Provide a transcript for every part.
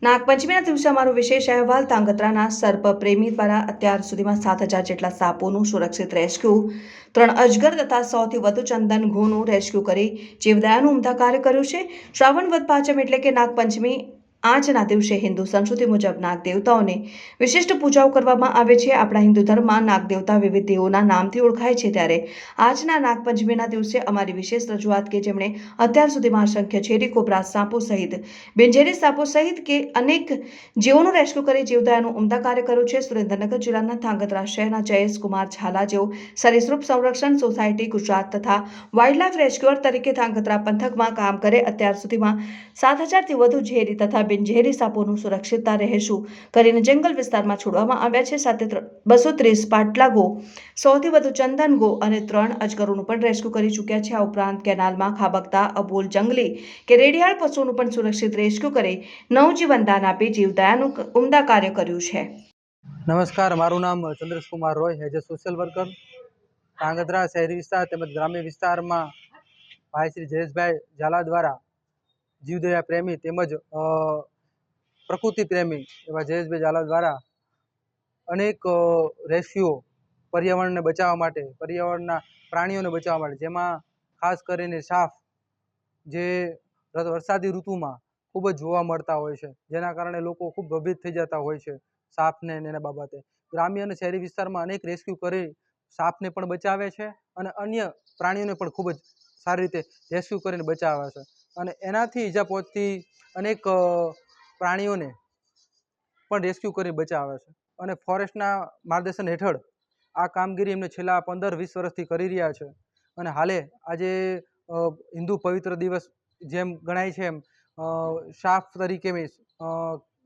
નાગપંચમીના દિવસે અમારો વિશેષ અહેવાલ ધાંગધ્રાના સર્પ પ્રેમી દ્વારા અત્યાર સુધીમાં 7,000 જેટલા સાપોનું સુરક્ષિત રેસ્ક્યુ, 3 અજગર તથા 100થી વધુ ચંદન ઘોનું રેસ્ક્યુ કરી જીવદયાનું ઉમદા કાર્ય કર્યું છે। શ્રાવણ વદ પાંચમ એટલે કે નાગપંચમી આજના દિવસે હિન્દુ સંસ્કૃતિ મુજબ નાગ દેવતાઓને વિશિષ્ટ પૂજાઓ કરવામાં આવે છે। આપણા હિન્દુ ધર્મમાં નાગ દેવતા વિવિધ દેવોના નામથી ઓળખાય છે, ત્યારે આજના નાગપંચમીના દિવસે અમારી વિશેષ રજૂઆત કે જેમણે અત્યાર સુધીમાં અસંખ્ય ઝેરી કોબરા સાપો સહિત બિનઝેરી સાપો સહિત કે અનેક જીવોનું રેસ્ક્યુ કરી જીવદયાનું ઉમદા કાર્ય કર્યું છે। સુરેન્દ્રનગર જિલ્લાના ધાંગધ્રા શહેરના જયેશ કુમાર ઝાલા જેઓ સરીસૃપ સંરક્ષણ સોસાયટી ગુજરાત તથા વાઇલ્ડલાઇફ રેસ્ક્યુઅર તરીકે ધાંગધ્રા પંથકમાં કામ કરે અત્યાર સુધીમાં 7,000થી વધુ ઝેરી તથા બિનઝેરી સાપોનું સુરક્ષિતતા રહેશું કરીને જંગલ વિસ્તારમાં છોડવામાં આવ્યા છે। સાથે 230 પાટલા ગો, 100થી વધુ ચંદન ગો અને 3 અજગરોનું પણ રેસ્ક્યુ કરી ચૂક્યા છે। આ ઉપરાંત કેનાલમાં ખાબકતા અબોલ જંગલી કે રેડિયાળ પશુઓનું પણ સુરક્ષિત રેસ્ક્યુ કરી નવજીવન દાન આપી જીવદયાનું ઉમદા કાર્ય કર્યું છે। નમસ્કાર, મારું નામ Chandresh Kumar Roy, as a social worker Dhrangadhra શહેરી વિસ્તાર તેમજ ગ્રામ્ય વિસ્તારમાં ભાઈ શ્રી જયેશભાઈ ઝાલા દ્વારા જીવદયા પ્રેમી તેમજ પ્રકૃતિ પ્રેમી એવા જયેશભાઈ ઝાલા દ્વારા અનેક રેસ્ક્યુઓ પર્યાવરણને બચાવવા માટે, પર્યાવરણના પ્રાણીઓને બચાવવા માટે, જેમાં ખાસ કરીને સાપ જે વરસાદી ઋતુમાં ખૂબ જ જોવા મળતા હોય છે, જેના કારણે લોકો ખૂબ ભયભીત થઈ જતા હોય છે સાપને એના બાબતે। ગ્રામ્ય અને શહેરી વિસ્તારમાં અનેક રેસ્ક્યુ કરી સાપને પણ બચાવે છે અને અન્ય પ્રાણીઓને પણ ખૂબ જ સારી રીતે રેસ્ક્યુ કરીને બચાવે છે અને એનાથી ઈજા પહોંચતી અનેક પ્રાણીઓને પણ રેસ્ક્યુ કરી બચાવે છે અને ફોરેસ્ટના માર્ગદર્શન હેઠળ આ કામગીરી એમને છેલ્લા 15-20 વર્ષથી કરી રહ્યા છે અને હાલે આજે હિન્દુ પવિત્ર દિવસ જેમ ગણાય છે એમ સાપ તરીકે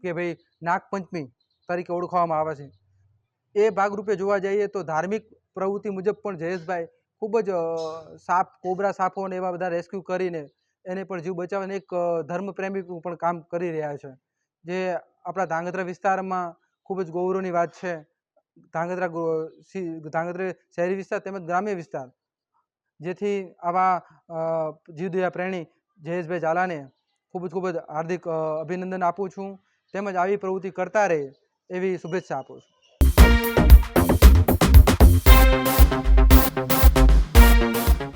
કે ભાઈ નાગપંચમી તરીકે ઓળખવામાં આવે છે। એ ભાગરૂપે જોવા જઈએ તો ધાર્મિક પ્રવૃત્તિ મુજબ પણ જયેશભાઈ ખૂબ જ સાપ, કોબરા સાપો અને એવા બધા રેસ્ક્યુ કરીને એને પણ જીવ બચાવીને એક ધર્મપ્રેમી પણ કામ કરી રહ્યા છે, જે આપણા ધાંગધ્રા વિસ્તારમાં ખૂબ જ ગૌરવની વાત છે। ધાંગધ્રા શહેરી વિસ્તાર તેમજ ગ્રામ્ય વિસ્તાર, જેથી આવા જીવદયા પ્રેમી જયેશભાઈ ઝાલાને ખૂબ જ હાર્દિક અભિનંદન આપું છું તેમજ આવી પ્રવૃત્તિ કરતા રહે એવી શુભેચ્છા આપું છું।